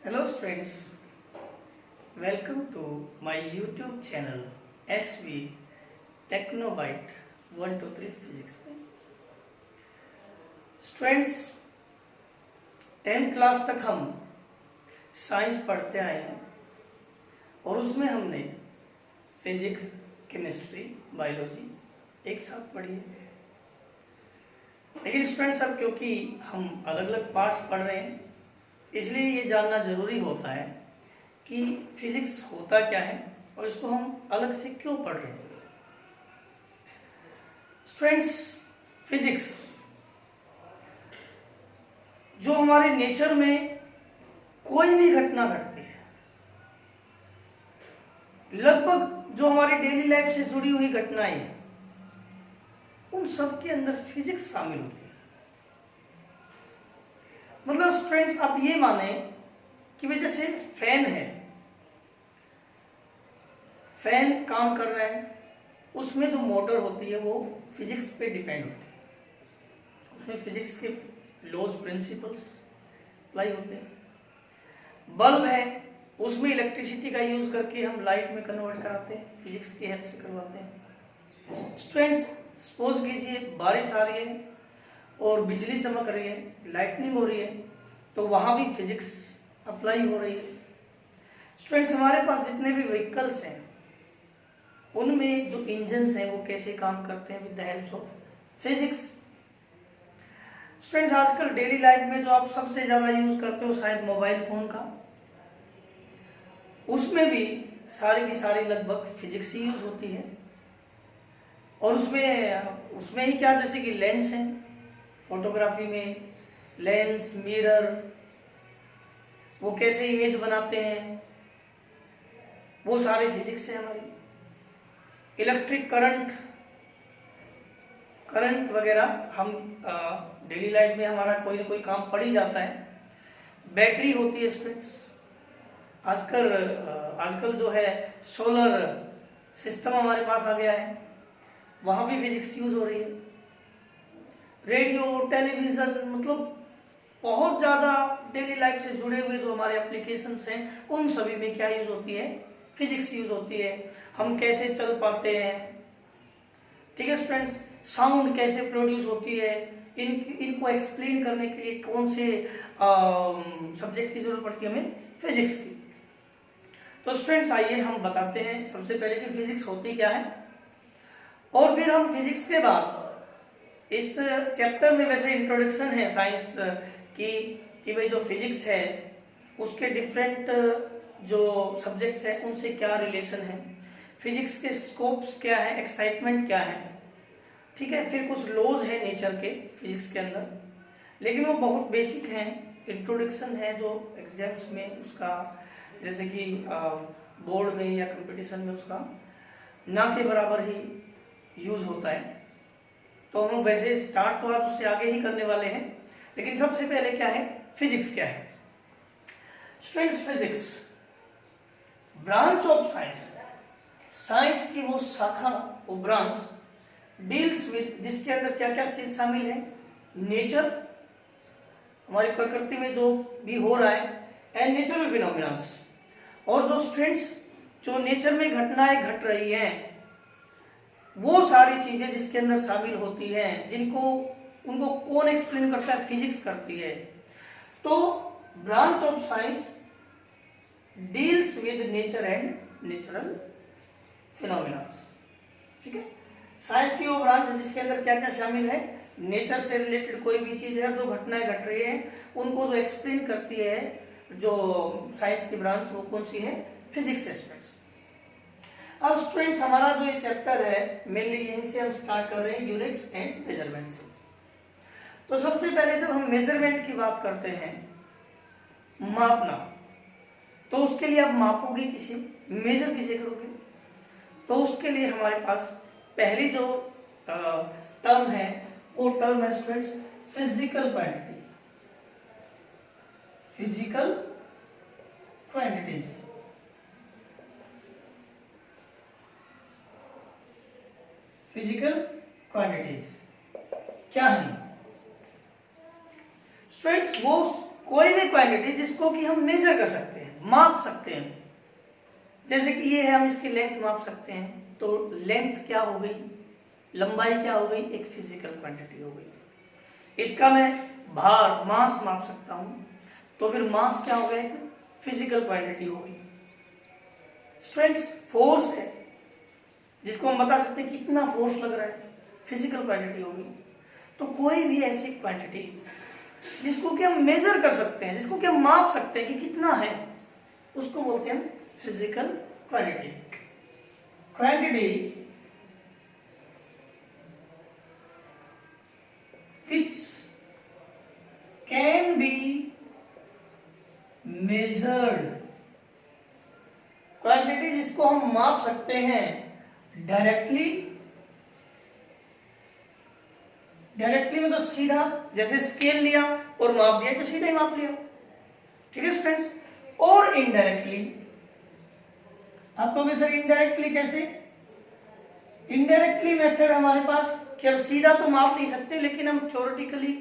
Hello students, welcome to my YouTube channel SV Technobyte 123 Physics में। Students 10th class तक हम science पढ़ते आए हैं और उसमें हमने फिजिक्स, केमिस्ट्री, बायोलॉजी एक साथ पढ़ी है। लेकिन स्टूडेंट्स अब क्योंकि हम अलग अलग पार्ट्स पढ़ रहे हैं, इसलिए ये जानना जरूरी होता है कि फिजिक्स होता क्या है और इसको हम अलग से क्यों पढ़ रहे हैं। स्टूडेंट्स, फिजिक्स जो हमारे नेचर में कोई भी घटना घटती है, लगभग जो हमारी डेली लाइफ से जुड़ी हुई घटनाएं हैं, उन सब के अंदर फिजिक्स शामिल होती है। मतलब स्टूडेंट्स आप ये माने कि भाई जैसे फैन है, फैन काम कर रहा है, उसमें जो मोटर होती है वो फिजिक्स पे डिपेंड होती है, उसमें फिजिक्स के लॉज, प्रिंसिपल्स अप्लाई होते हैं। बल्ब है, उसमें इलेक्ट्रिसिटी का यूज करके हम लाइट में कन्वर्ट कराते हैं, फिजिक्स की हेल्प से करवाते हैं। स्टूडेंट्स सपोज कीजिए बारिश आ रही है और बिजली चमक रही है, लाइटनिंग हो रही है, तो वहां भी फिजिक्स अप्लाई हो रही है। स्टूडेंट्स हमारे पास जितने भी व्हीकल्स हैं उनमें जो इंजन्स हैं वो कैसे काम करते हैं, with the help of physics. Students आजकल डेली लाइफ में जो आप सबसे ज्यादा यूज करते हो शायद मोबाइल फोन का, उसमें भी सारी की सारी लगभग फिजिक्स ही यूज होती है। और उसमें ही क्या, जैसे कि लेंस है, फोटोग्राफी में लेंस, मिरर, वो कैसे इमेज बनाते हैं, वो सारे फिजिक्स है हमारी। इलेक्ट्रिक करंट वगैरह हम डेली लाइफ में हमारा कोई ना कोई काम पड़ ही जाता है। बैटरी होती है स्टूडेंट्स, आजकल जो है सोलर सिस्टम हमारे पास आ गया है, वहां भी फिजिक्स यूज हो रही है। रेडियो, टेलीविजन, मतलब बहुत ज्यादा डेली लाइफ से जुड़े हुए जो हमारे एप्लीकेशंस हैं उन सभी में क्या यूज होती है, फिजिक्स यूज होती है। हम कैसे चल पाते हैं, ठीक है स्टूडेंट्स, साउंड कैसे प्रोड्यूस होती है, इनको एक्सप्लेन करने के लिए कौन से सब्जेक्ट की जरूरत पड़ती है हमें, फिजिक्स की। तो स्टूडेंट्स आइए हम बताते हैं सबसे पहले कि फिजिक्स होती क्या है, और फिर हम फिजिक्स के बाद इस चैप्टर में वैसे इंट्रोडक्शन है साइंस कि भाई जो फिजिक्स है उसके डिफरेंट जो सब्जेक्ट्स हैं उनसे क्या रिलेशन है, फिजिक्स के स्कोप्स क्या है, एक्साइटमेंट क्या है, ठीक है। फिर कुछ लॉज है नेचर के फिजिक्स के अंदर, लेकिन वो बहुत बेसिक हैं, इंट्रोडक्शन है जो एग्जाम्स में उसका, जैसे कि बोर्ड में या कंपटीशन में उसका ना के बराबर ही यूज होता है। तो हम वैसे स्टार्ट तो आज उससे आगे ही करने वाले हैं, लेकिन सबसे पहले क्या है, फिजिक्स क्या है। Students, physics branch of science, science की वो शाखा, वो ब्रांच डील्स विद, जिसके अंदर क्या क्या चीज शामिल है, नेचर, हमारी प्रकृति में जो भी हो रहा है, एंड नेचुरल फिनोमिनास, और जो स्टूडेंट्स जो नेचर में घटनाएं घट रही हैं वो सारी चीजें जिसके अंदर शामिल होती हैं, उनको कौन एक्सप्लेन करता है, फिजिक्स करती है। तो branch of science deals with nature and natural phenomena, ठीक है। साइंस की वो ब्रांच है जिसके अंदर क्या क्या शामिल है, नेचर से रिलेटेड कोई भी चीज है, जो घटनाएं घट रही है उनको जो एक्सप्लेन करती है, जो साइंस की ब्रांच वो कौन सी है, फिजिक्स एस्पेक्ट्स। अब स्टूडेंट्स हमारा जो ये चैप्टर है मेनली यहीं से हम स्टार्ट कर रहे हैं, यूनिट्स एंड मेजरमेंट से। तो सबसे पहले जब हम मेजरमेंट की बात करते हैं, मापना, तो उसके लिए आप मापोगे किसे, मेजर किसे करोगे, तो उसके लिए हमारे पास पहली जो टर्म है वो टर्म है students physical quantity, physical quantities. Physical quantities क्या है स्टूडेंट्स, वो कोई भी क्वांटिटी जिसको कि हम मेजर कर सकते हैं, माप सकते हैं, जैसे कि ये है, हम इसकी लेंथ माप सकते हैं, तो लेंथ क्या हो गई, लंबाई क्या हो गई, एक फिजिकल क्वांटिटी हो गई। इसका मैं भार, मास माप सकता हूं, तो फिर मास क्या हो गया, एक फिजिकल क्वांटिटी हो गई। स्टूडेंट्स, फोर्स है जिसको हम बता सकते हैं कितना फोर्स लग रहा है, फिजिकल क्वांटिटी हो गई। तो कोई भी ऐसी क्वांटिटी जिसको कि हम मेजर कर सकते हैं, जिसको कि हम माप सकते हैं कि कितना है, उसको बोलते हैं physical quantity. Quantity which can be measured, quantity जिसको हम माप सकते हैं डायरेक्टली मतलब सीधा, जैसे स्केल लिया और माप दिया तो सीधा ही माप लिया, ठीक है स्टूडेंट्स। और इनडायरेक्टली, आप कहोगे सर इनडायरेक्टली कैसे? इनडायरेक्टली मेथड हमारे पास कि हम सीधा तो माप नहीं सकते, लेकिन हम थ्योरेटिकली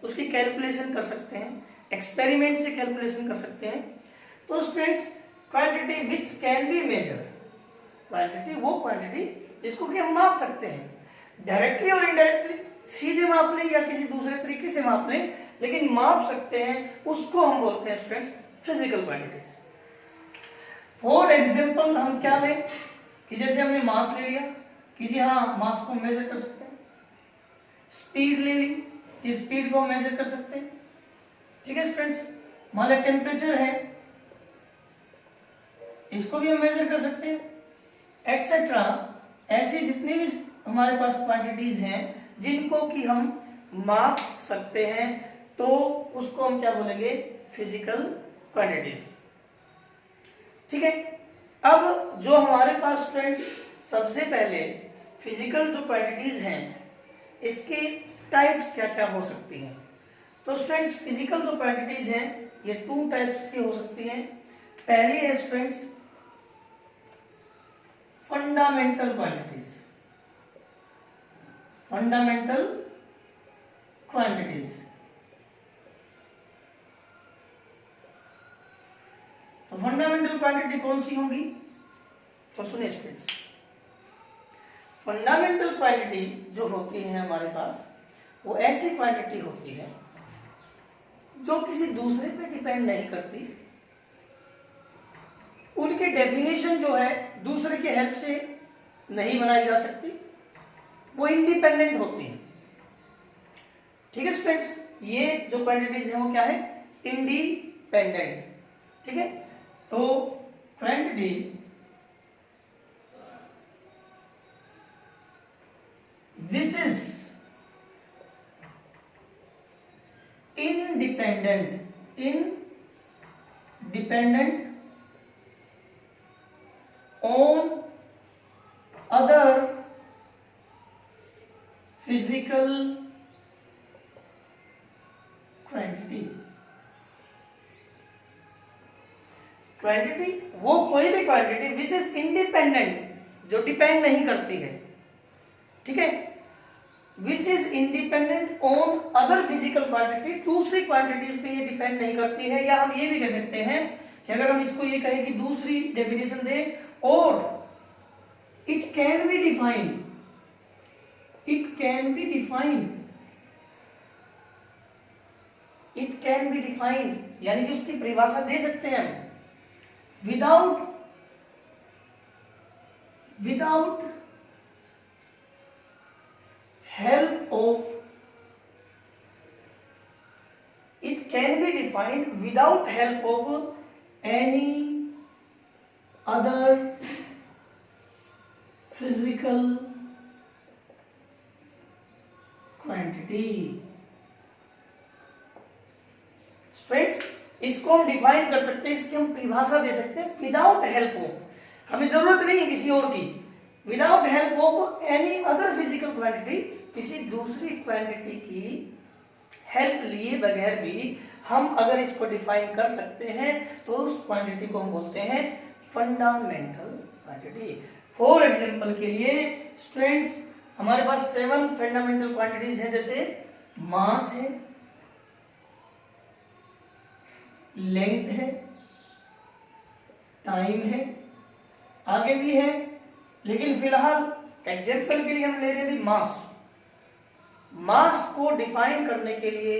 उसकी कैलकुलेशन कर सकते हैं, एक्सपेरिमेंट से कैलकुलेशन कर सकते हैं। तो students, quantity which can be measure, quantity वो क्वांटिटी जिसको कि हम माप सकते हैं डायरेक्टली और इनडायरेक्टली, सीधे माप लें या किसी दूसरे तरीके से माप लें, लेकिन माप सकते हैं, उसको हम बोलते हैं students physical quantities. For example हम क्या लें कि जैसे हमने मास ले लिया कि जी हाँ, मास को मेजर कर सकते हैं। स्पीड ले ली कि स्पीड को मेजर कर सकते हैं, ठीक है स्टूडेंट्स। मान लो टेम्परेचर है, इसको भी हम मेजर कर सकते हैं, एक्सेट्रा। ऐसी जितनी भी हमारे पास क्वांटिटीज हैं जिनको कि हम माप सकते हैं, तो उसको हम क्या बोलेंगे, फिजिकल क्वांटिटीज, ठीक है। अब जो हमारे पास स्टूडेंट्स सबसे पहले फिजिकल जो क्वांटिटीज हैं, इसके टाइप्स क्या क्या हो सकती हैं। तो स्टूडेंट्स, फिजिकल जो क्वांटिटीज हैं ये 2 टाइप्स की हो सकती हैं। पहली है students fundamental quantities, fundamental quantities. तो फंडामेंटल क्वांटिटी कौन सी होंगी, तो सुनिए स्टूडेंट्स, फंडामेंटल क्वांटिटी जो होती है हमारे पास, वो ऐसी क्वांटिटी होती है जो किसी दूसरे पे डिपेंड नहीं करती, उनकी डेफिनेशन जो है दूसरे की हेल्प से नहीं बनाई जा सकती, वो इंडिपेंडेंट होती है, ठीक है स्टूडेंट्स। ये जो क्वांटिटीज है वो क्या है, इंडिपेंडेंट, ठीक है। तो quantity this is independent on other physical quantity। Quantity वो कोई भी क्वांटिटी विच इज इंडिपेंडेंट, जो डिपेंड नहीं करती है, ठीक है, which is independent on other physical quantity, दूसरी क्वांटिटीज पे ये डिपेंड नहीं करती है। या हम ये भी कह सकते हैं कि अगर हम इसको ये कहें कि दूसरी डेफिनेशन दे, और it can be defined, it can be defined, it can be defined, यानी कि उसकी परिभाषा दे सकते हैं हम without help of, it can be defined without help of any other physical quantity। Students, इसको हम डिफाइन कर सकते हैं, इसकी हम परिभाषा दे सकते हैं विदाउट हेल्प ऑफ, हमें जरूरत नहीं है किसी और की, without help of any other physical quantity, किसी दूसरी क्वांटिटी की हेल्प लिए बगैर भी हम अगर इसको डिफाइन कर सकते हैं, तो उस क्वांटिटी को हम बोलते हैं फंडामेंटल क्वांटिटी। फॉर एग्जांपल के लिए स्टूडेंट्स, हमारे पास 7 फंडामेंटल क्वांटिटीज हैं, जैसे मास है, लेंथ है, टाइम है, आगे भी है, लेकिन फिलहाल एग्जाम्पल के लिए हम ले रहे हैं मास। मास को डिफाइन करने के लिए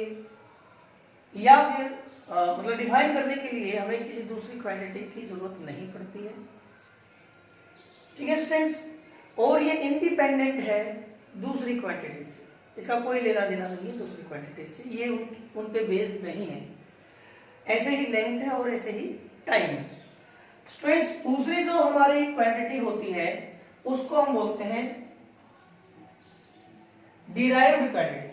या फिर मतलब डिफाइन करने के लिए हमें किसी दूसरी क्वांटिटी की जरूरत नहीं पड़ती है, ठीक है स्टूडेंट्स। और ये इंडिपेंडेंट है दूसरी क्वांटिटी से, इसका कोई लेना देना नहीं है दूसरी क्वांटिटी से, ये उन पे बेस्ड नहीं है। ऐसे ही लेंथ है और ऐसे ही टाइम है। स्टूडेंट्स दूसरी जो हमारी क्वांटिटी होती है उसको हम बोलते हैं डिराइव्ड क्वांटिटी।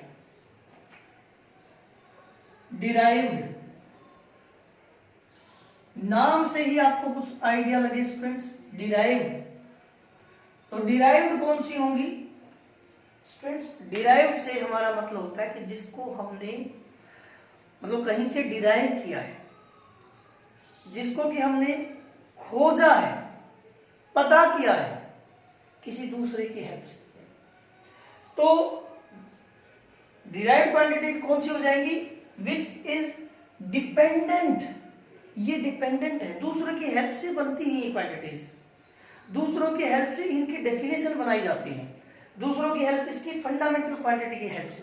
डिराइव्ड नाम से ही आपको कुछ आइडिया लगे स्टूडेंट्स, डिराइव्ड। तो डिराइव्ड कौन सी होंगी स्टूडेंट्स? डिराइव्ड से हमारा मतलब होता है कि जिसको हमने मतलब कहीं से डिराइव किया है, जिसको कि हमने खोजा है, पता किया है किसी दूसरे की हेल्प से। तो डिराइव्ड क्वांटिटीज कौन सी हो जाएंगी? विच इज डिपेंडेंट, ये डिपेंडेंट है, दूसरों की हेल्प से बनती है ये क्वांटिटीज, दूसरों की हेल्प से इनकी डेफिनेशन बनाई जाती है, दूसरों की हेल्प इसकी फंडामेंटल क्वांटिटी की हेल्प से।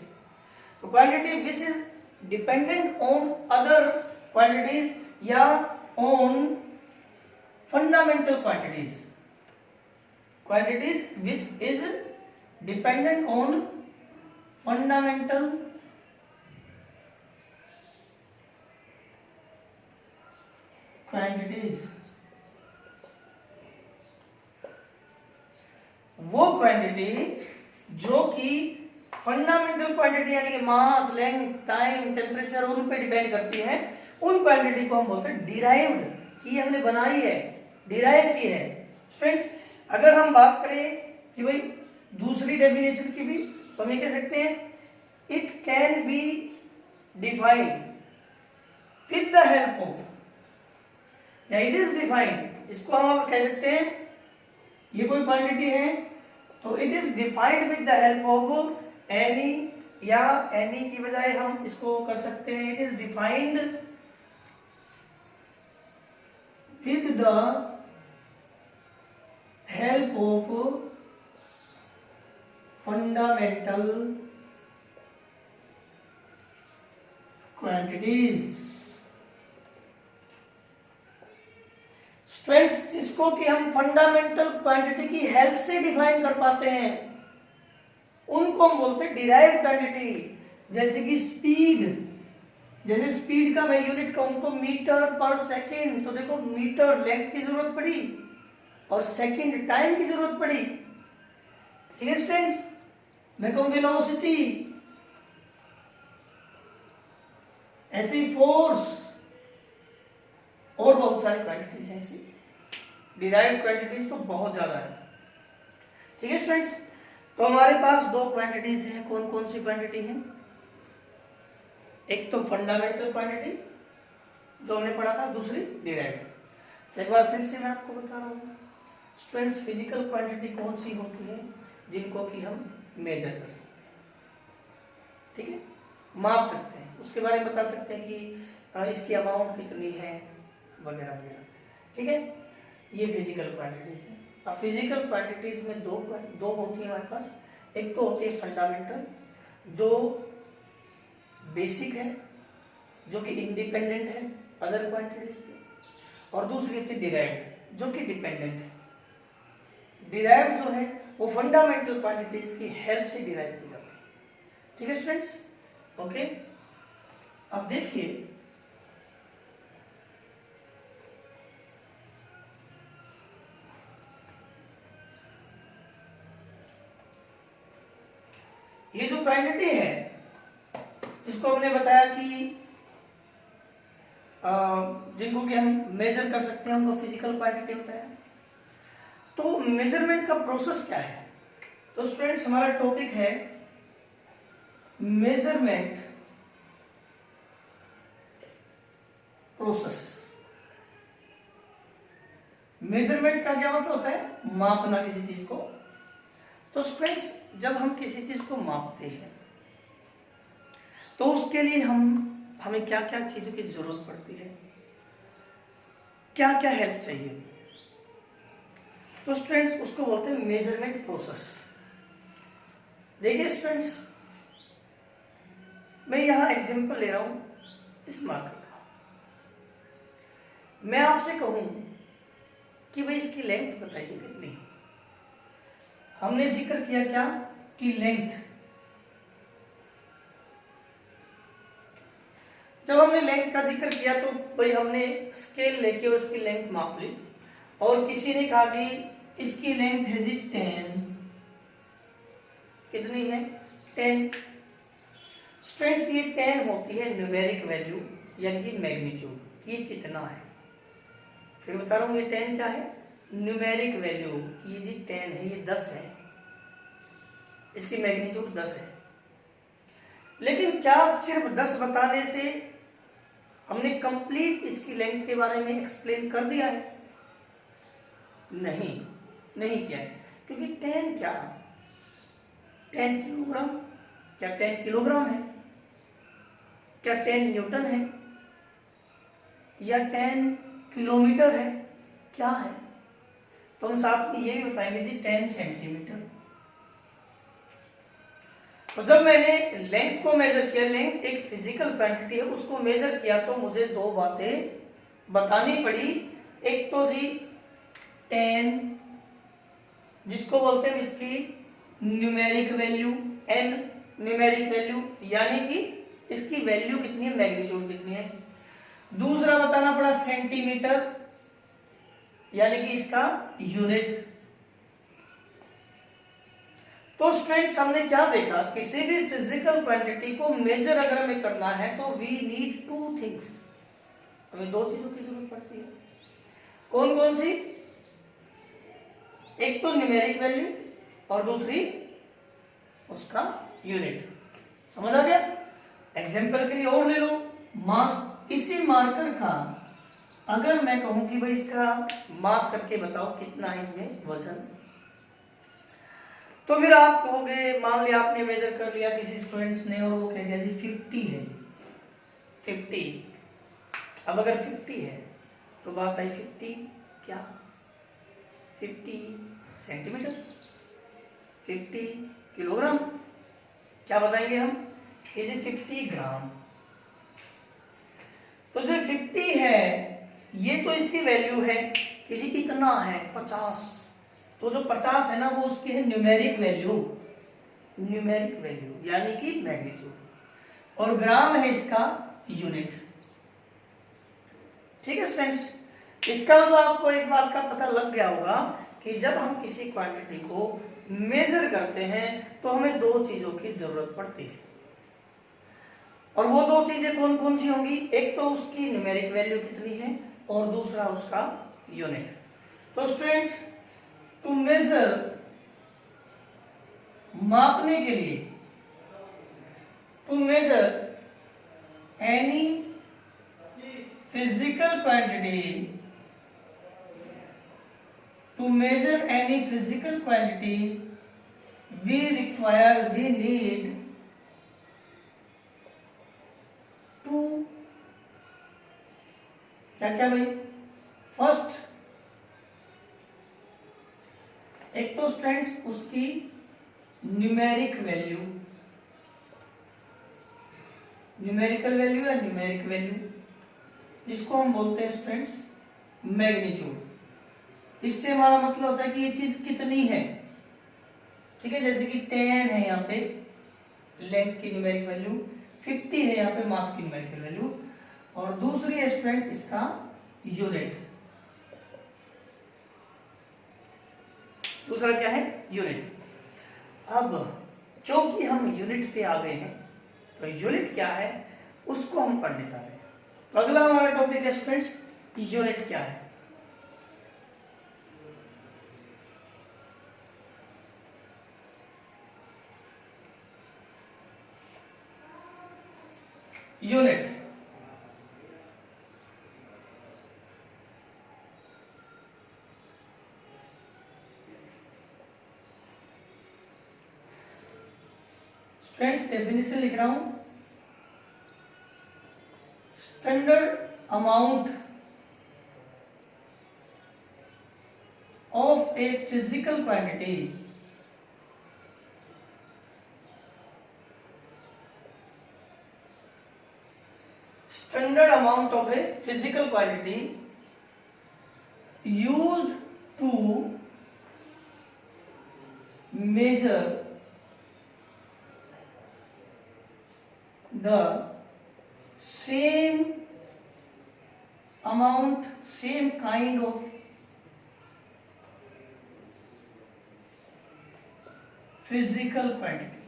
तो quantity which is dependent on other quantities या on fundamental quantities, quantities which is dependent on fundamental quantities, वो क्वांटिटी जो कि फंडामेंटल क्वांटिटी यानी कि मास, लेंथ, टाइम, टेम्परेचर उन पे डिपेंड करती है, उन क्वांटिटी को हम बोलते हैं डिराइव्ड, कि हमने बनाई है, डिराइव की है। फ्रेंड्स अगर हम बात करें कि भाई दूसरी डेफिनेशन की भी, तो हम ये कह सकते हैं it can be defined with the help of, या इट इज डिफाइंड, इसको हम कह सकते हैं ये कोई क्वांटिटी है तो it is defined with the help of any, या एनी की बजाय हम इसको कर सकते हैं it is defined with the help of fundamental quantities. Students जिसको कि हम फंडामेंटल क्वांटिटी की हेल्प से डिफाइन कर पाते हैं उनको हम बोलते हैं डिराइव्ड क्वांटिटी। जैसे कि स्पीड, जैसे स्पीड का मैं यूनिट कहूं तो मीटर पर सेकंड, तो देखो मीटर लेंथ की जरूरत पड़ी और सेकंड टाइम की जरूरत पड़ी, ठीक है स्टूडेंट्स। मैं कहूं वेलोसिटी, ऐसी फोर्स और बहुत सारी क्वांटिटीज हैं ऐसी, डिराइव्ड क्वांटिटीज तो बहुत ज्यादा है, ठीक है स्टूडेंट्स। तो हमारे पास दो क्वांटिटीज हैं, कौन कौन सी क्वांटिटी हैं? एक तो फंडामेंटल क्वांटिटी जो हमने पढ़ा था, दूसरी डिराइव्ड। एक बार फिर से मैं आपको बता रहा हूँ स्टूडेंट्स, फिजिकल क्वांटिटी कौन सी होती है जिनको कि हम मेजर कर सकते हैं, ठीक है, माप सकते हैं, उसके बारे में बता सकते हैं कि इसकी अमाउंट कितनी है वगैरह वगैरह, ठीक है। ये फिजिकल क्वांटिटीज है। अब फिजिकल क्वांटिटीज में दो होती है हमारे पास, एक तो होती है फंडामेंटल जो बेसिक है, जो कि इंडिपेंडेंट है अदर क्वांटिटीज पे, और दूसरी होती है डिराइव्ड जो कि डिपेंडेंट है। डिराइव्ड जो है वो फंडामेंटल क्वांटिटीज की हेल्प से डिराइव की जाती है, ठीक है स्टूडेंट्स, ओके। अब देखिए ये जो क्वांटिटी है जिसको हमने बताया कि जिनको कि हम मेजर कर सकते हैं उनको फिजिकल क्वांटिटी होता है। तो मेजरमेंट का प्रोसेस क्या है? तो स्टूडेंट्स हमारा टॉपिक है मेजरमेंट प्रोसेस। मेजरमेंट का क्या मतलब होता है? मापना किसी चीज को। तो स्टूडेंट्स जब हम किसी चीज को मापते हैं तो उसके लिए हमें क्या क्या चीजों की जरूरत पड़ती है? क्या क्या हेल्प चाहिए, तो स्टूडेंट्स उसको बोलते हैं मेजरमेंट प्रोसेस। देखिए स्टूडेंट्स, मैं यहां एग्जांपल ले रहा हूं इस मार्कर का। मैं आपसे कहूं कि भाई इसकी लेंथ बताइए कितनी है। हमने जिक्र किया क्या कि लेंथ, जब हमने लेंथ का जिक्र किया तो भाई हमने स्केल लेके उसकी लेंथ माप ली, और किसी ने कहा कि इसकी लेंथ है जी 10। कितनी है? 10। स्टूडेंट्स ये 10 होती है न्यूमेरिक वैल्यू, यानी कि मैग्नीट्यूड, ये कितना है। फिर बता रहा हूं ये 10 क्या है? Numeric value. ये जी 10 है, ये 10 है, इसकी मैग्नीट्यूड 10 है। लेकिन क्या सिर्फ 10 बताने से हमने कंप्लीट इसकी लेंथ के बारे में एक्सप्लेन कर दिया है? नहीं, नहीं किया है, क्योंकि 10 क्या, 10 किलोग्राम, क्या 10 किलोग्राम है? क्या 10 न्यूटन है? या 10 किलोमीटर है? क्या है? तो हम साथ में ये भी बताएंगे जी 10 सेंटीमीटर। तो जब मैंने लेंथ को मेजर किया, लेंथ एक फिजिकल क्वांटिटी है, उसको मेजर किया तो मुझे दो बातें बतानी पड़ी। एक तो जी 10, जिसको बोलते हैं इसकी numeric value, n numeric value, यानी कि इसकी वैल्यू कितनी है, मैग्नीट्यूड कितनी है। दूसरा बताना पड़ा सेंटीमीटर, यानी कि इसका यूनिट। तो स्टूडेंट्स हमने क्या देखा, किसी भी फिजिकल क्वांटिटी को मेजर अगर हमें करना है तो वी नीड टू थिंग्स, हमें दो चीजों की जरूरत पड़ती है। कौन कौन सी? एक तो न्यूमेरिक वैल्यू और दूसरी उसका यूनिट। समझ आ गया? एग्जांपल के लिए और ले लो, मास। इसी मार्कर का अगर मैं कहूं कि भाई इसका मास करके बताओ कितना है इसमें वजन, तो फिर आप कहोगे, मान लिया आपने मेजर कर लिया किसी स्टूडेंट्स ने और वो कह दिया जी 50 है, 50। अब अगर 50 है तो बात आई 50 क्या, 50 सेंटीमीटर, 50 किलोग्राम, क्या बताएंगे हम, इज 50 ग्राम। तो जो 50 है ये तो इसकी वैल्यू है कि जी इतना है 50, तो जो 50 है ना वो उसकी है न्यूमेरिक वैल्यू, न्यूमेरिक वैल्यू यानी कि मैग्नीट्यूड, और ग्राम है इसका यूनिट। ठीक है स्टूडेंट्स, इसका मतलब आपको एक बात का पता लग गया होगा कि जब हम किसी क्वांटिटी को मेजर करते हैं तो हमें दो चीजों की जरूरत पड़ती है, और वो दो चीजें कौन कौन सी होंगी, एक तो उसकी न्यूमेरिक वैल्यू कितनी है और दूसरा उसका यूनिट। तो स्टूडेंट्स, टू मेजर, मापने के लिए, to measure any physical quantity, to measure any physical quantity we need to क्या भाई, फर्स्ट एक तो स्टूडेंट्स उसकी न्यूमेरिक वैल्यू, न्यूमेरिकल वैल्यू या न्यूमेरिक वैल्यू, जिसको हम बोलते हैं स्टूडेंट्स मैग्नीट्यूड। इससे हमारा मतलब होता है कि ये चीज कितनी है। ठीक है, जैसे कि 10 है यहाँ पे लेंथ की न्यूमेरिक वैल्यू, 50 है यहाँ पे मास की न्यूमेरिकल वैल्यू, और दूसरी है स्टूडेंट्स इसका यूनिट। दूसरा क्या है, यूनिट। अब क्योंकि हम यूनिट पे आ गए हैं तो यूनिट क्या है उसको हम पढ़ने जा रहे हैं। तो अगला हमारा टॉपिक है स्टूडेंट्स यूनिट क्या है। यूनिट, स्टूडेंट्स डेफिनेशन लिख रहा हूं, standard amount of a physical quantity standard amount of a physical quantity used to measure the same amount, same kind of physical quantity.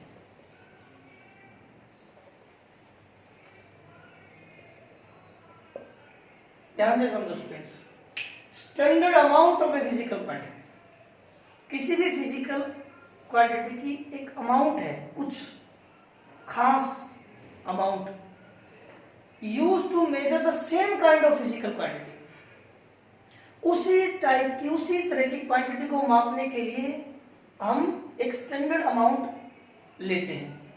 ध्यान से समझो students, standard amount of a physical quantity, किसी भी physical quantity की एक amount है, कुछ खास amount, use to measure the same kind of physical quantity, उसी टाइप की, उसी तरह की क्वांटिटी को मापने के लिए हम एक स्टैंडर्ड अमाउंट लेते हैं।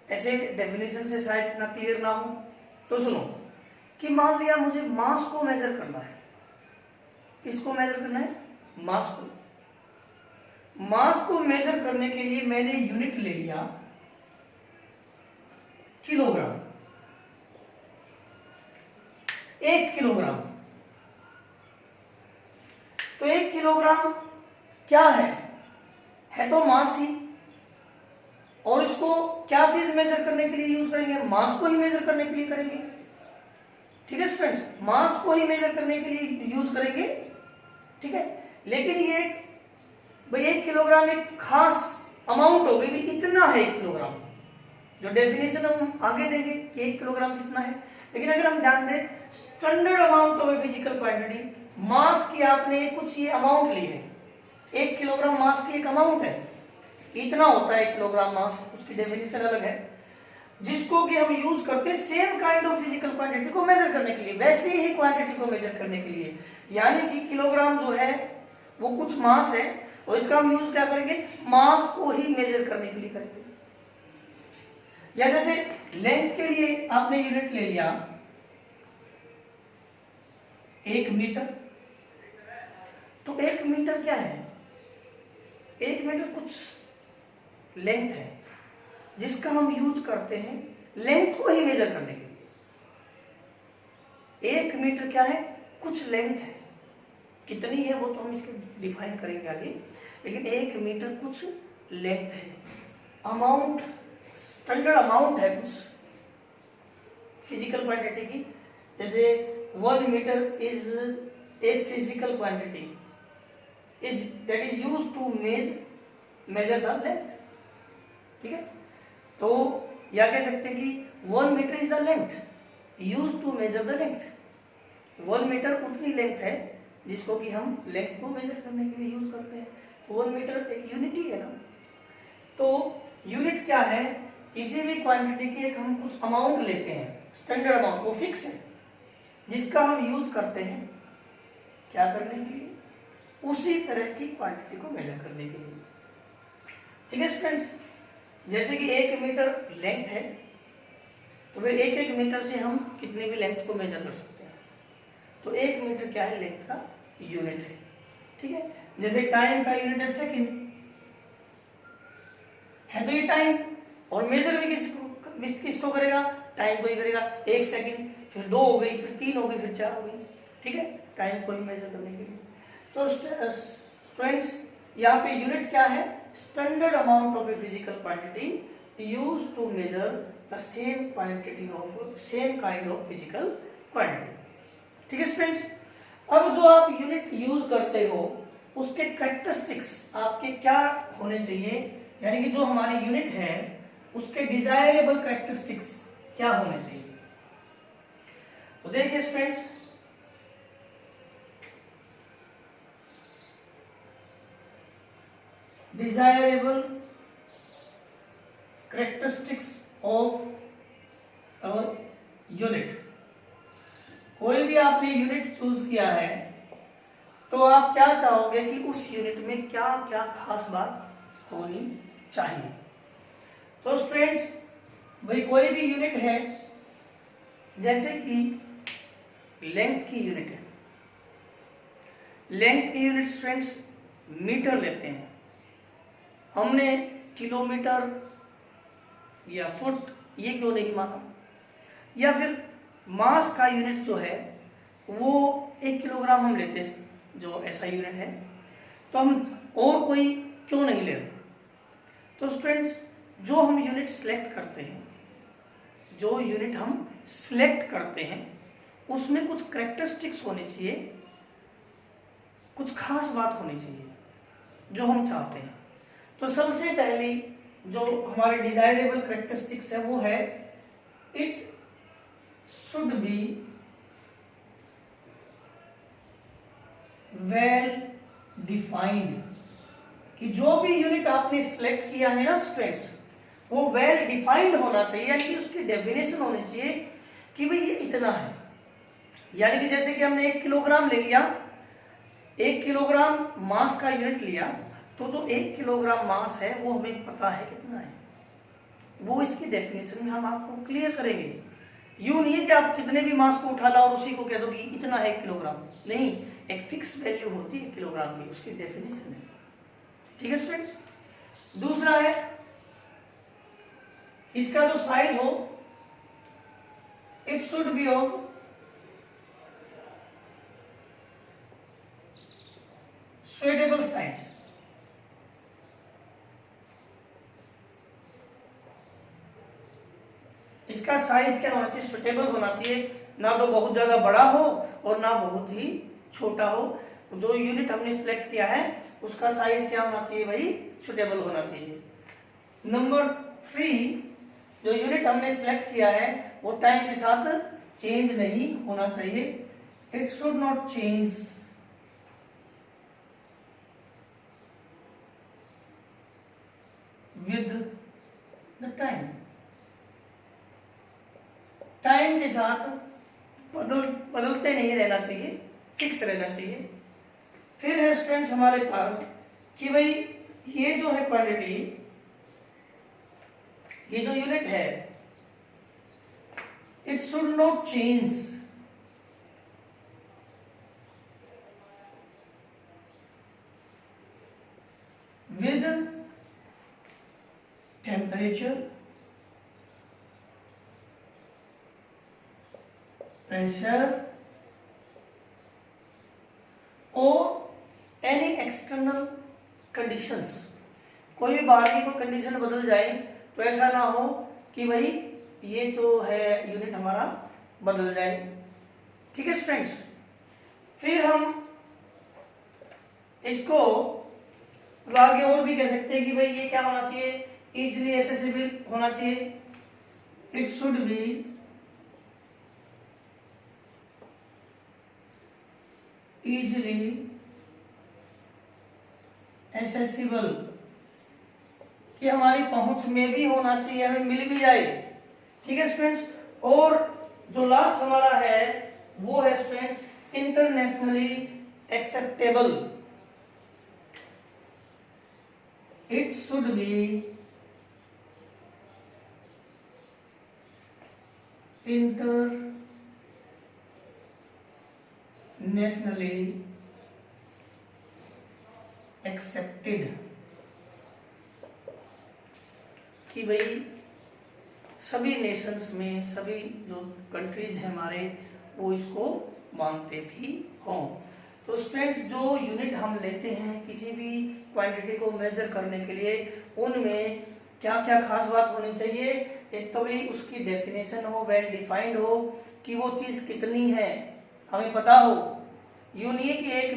ऐसे डेफिनेशन से शायद इतना क्लियर ना हो, तो सुनो कि मान लिया मुझे मास को मेजर करना है। किसको मेजर करना है? मास को। मास को मेजर करने के लिए मैंने यूनिट ले लिया किलोग्राम, 1 किलोग्राम। तो 1 किलोग्राम क्या है तो मास ही, और इसको क्या चीज मेजर करने के लिए यूज करेंगे? मास को ही मेजर करने के लिए करेंगे। ठीक है स्टूडेंट्स, मास को ही मेजर करने के लिए यूज करेंगे। ठीक है, लेकिन ये भाई 1 किलोग्राम एक खास अमाउंट हो गई, इतना है 1 किलोग्राम, जो डेफिनेशन हम आगे देंगे कि 1 किलोग्राम कितना है। लेकिन अगर हम ध्यान दें, standard amount of a physical quantity, mass की आपने कुछ ये अमाउंट ली है, 1 किलोग्राम मास की एक अमाउंट है, इतना होता है 1 किलोग्राम मास, उसकी डेफिनेशन अलग है, जिसको कि हम यूज करते हैं same kind of physical quantity को मेजर करने के लिए, वैसी ही क्वांटिटी को मेजर करने के लिए। यानी कि किलोग्राम जो है वो कुछ मास है, और इसका हम यूज क्या करेंगे? मास को ही मेजर करने के लिए करेंगे। या जैसे लेंथ के लिए आपने यूनिट ले लिया 1 मीटर, तो 1 मीटर क्या है? 1 मीटर कुछ लेंथ है जिसका हम यूज करते हैं लेंथ को ही मेजर करने के लिए। 1 मीटर क्या है? कुछ लेंथ है, कितनी है वो तो हम इसके डिफाइन करेंगे आगे, लेकिन 1 मीटर कुछ लेंथ है, अमाउंट, स्टैंडर्ड अमाउंट है कुछ फिजिकल क्वांटिटी की। जैसे 1 metre is a physical quantity is that is used to measure the length. ठीक है, तो या कह सकते हैं कि 1 metre is the length used to measure the length. 1 metre उतनी लेंथ है जिसको कि हम लेंथ को मेजर करने के लिए यूज करते हैं। तो 1 मीटर एक यूनिट ही है ना। तो यूनिट क्या है? किसी भी क्वांटिटी की एक हम कुछ अमाउंट लेते हैं, स्टैंडर्ड अमाउंट, वो फिक्स है, जिसका हम यूज करते हैं क्या करने के लिए? उसी तरह की क्वांटिटी को मेजर करने के लिए। ठीक है स्टूडेंट्स, जैसे कि 1 मीटर लेंथ है, तो फिर 1 मीटर से हम कितने भी लेंथ को मेजर कर सकते हैं। तो 1 मीटर क्या है? लेंथ का यूनिट है। ठीक है, जैसे टाइम का यूनिट है सेकंड, है तो ये टाइम, और मेजर भी किसको करेगा? टाइम को ही करेगा। 1 सेकंड, फिर 2 हो गई, फिर 3 हो गई, फिर 4 हो गई। ठीक है, टाइम को ही मेजर करने के लिए। तो स्टूडेंट्स यहाँ पे यूनिट क्या है? Standard amount of a physical quantity used to measure the same quantity of same kind of physical quantity. ठीक है स्टूडेंट्स, अब जो आप यूनिट यूज करते हो उसके कैरेक्टरिस्टिक्स आपके क्या होने चाहिए, यानी कि जो हमारी यूनिट है उसके डिजायरेबल कैरेक्टरिस्टिक्स क्या होने चाहिए। तो देखिए students, desirable characteristics of our unit। कोई भी आपने यूनिट चूज किया है तो आप क्या चाहोगे कि उस यूनिट में क्या क्या खास बात होनी चाहिए। तो स्टूडेंट्स भाई कोई भी यूनिट है, जैसे कि लेंथ की यूनिट है, लेंथ की यूनिट स्टूडेंट्स मीटर लेते हैं, हमने किलोमीटर या फुट ये क्यों नहीं माना? या फिर मास का यूनिट जो है वो 1 किलोग्राम हम लेते हैं जो ऐसा यूनिट है, तो हम और कोई क्यों नहीं ले रहे? तो स्टूडेंट्स जो हम यूनिट सेलेक्ट करते हैं, जो यूनिट हम सेलेक्ट करते हैं उसमें कुछ करेक्टरिस्टिक्स होनी चाहिए, कुछ खास बात होनी चाहिए जो हम चाहते हैं। तो सबसे पहली जो हमारे डिजायरेबल करेक्टरिस्टिक्स है वो है it should be well defined, कि जो भी यूनिट आपने सिलेक्ट किया है ना स्टूडेंट्स वो वेल डिफाइंड होना चाहिए, यानी कि उसकी डेफिनेशन होनी चाहिए कि भाई ये इतना है। यानी कि जैसे कि हमने 1 किलोग्राम ले लिया, 1 किलोग्राम मास का यूनिट लिया, तो जो 1 किलोग्राम मास है वो हमें पता है कितना है, वो इसकी डेफिनेशन में हम आपको क्लियर करेंगे। यूं नहीं है कि आप कितने भी मास को उठा ला और उसी को कह दो कि इतना है 1 किलोग्राम, नहीं, एक फिक्स वैल्यू होती है किलोग्राम की, उसकी डेफिनेशन है। ठीक है स्टूडेंट्स। दूसरा है इसका जो साइज हो it should be of suitable size, इसका साइज क्या होना चाहिए? सुटेबल होना चाहिए, ना तो बहुत ज्यादा बड़ा हो और ना बहुत ही छोटा हो। जो यूनिट हमने सिलेक्ट किया है उसका साइज क्या होना चाहिए भाई? सुटेबल होना चाहिए। नंबर 3, जो यूनिट हमने सिलेक्ट किया है वो टाइम के साथ चेंज नहीं होना चाहिए, it should not change with the time, time के साथ बदलते नहीं रहना चाहिए, फिक्स रहना चाहिए। फिर है स्टूडेंट्स हमारे पास कि भाई ये जो है क्वांटिटी, ये जो यूनिट है it should not change with temperature, pressure और एनी एक्सटर्नल कंडीशंस। कोई भी बाहर की कोई कंडीशन बदल जाए तो ऐसा ना हो कि भाई ये जो है यूनिट हमारा बदल जाए। ठीक है स्टूडेंट्स। फिर हम इसको आगे और भी कह सकते हैं कि भाई ये क्या होना चाहिए? इजीली एक्सेसिबल होना चाहिए, it should be easily accessible, कि हमारी पहुंच में भी होना चाहिए, हमें मिल भी जाए। ठीक है स्टूडेंट्स। और जो लास्ट हमारा है वो है students internationally acceptable, it should be internationally accepted, कि भाई सभी नेशंस में, सभी जो कंट्रीज हैं हमारे, वो इसको मानते भी हों। तो स्टूडेंट्स जो यूनिट हम लेते हैं किसी भी क्वांटिटी को मेजर करने के लिए, उनमें क्या क्या खास बात होनी चाहिए? एक तो भाई उसकी डेफिनेशन हो, वेल डिफाइंड हो, कि वो चीज़ कितनी है हमें पता हो। यूं नहीं है कि 1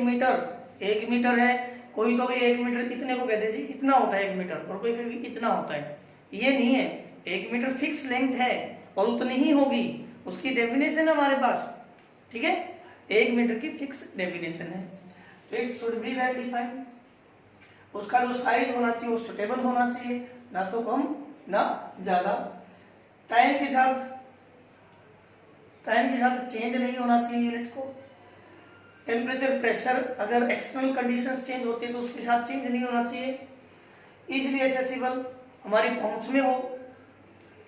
मीटर है, कोई तो भी 1 मीटर इतने को कहते जी इतना होता है 1 मीटर, और कोई कभी इतना होता है, ये नहीं है। 1 मीटर फिक्स लेंथ है और उतनी ही होगी, उसकी डेफिनेशन है हमारे पास। ठीक है, 1 मीटर की फिक्स डेफिनेशन है, तो it should be well defined. उसका जो साइज होना चाहिए वो सुटेबल होना चाहिए, ना तो कम ना ज्यादा। टाइम के साथ चेंज नहीं होना चाहिए यूनिट को। टेम्परेचर, प्रेशर, अगर एक्सटर्नल कंडीशंस चेंज होती है तो उसके साथ चेंज नहीं होना चाहिए। इजीली एक्सेसिबल, हमारी पहुंच में हो।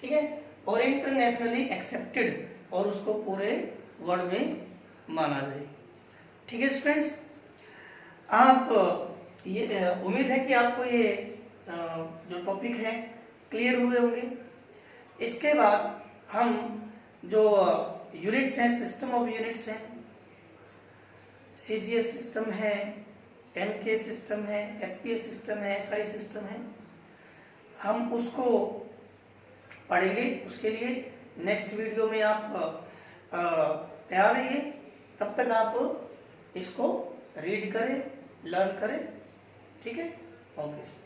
ठीक है, और इंटरनेशनली एक्सेप्टेड, और उसको पूरे वर्ल्ड में माना जाए। ठीक है स्टूडेंट्स। आप ये उम्मीद है कि आपको ये जो टॉपिक है क्लियर हुए होंगे। इसके बाद हम जो यूनिट्स हैं, सिस्टम ऑफ यूनिट्स हैं, सीजीएस सिस्टम है, एमके सिस्टम है, एफपीएस सिस्टम है, एसआई सिस्टम है, हम उसको पढ़ेंगे। उसके लिए नेक्स्ट वीडियो में आप तैयार रहिए। तब तक आप इसको रीड करें, लर्न करें। ठीक है, ओके।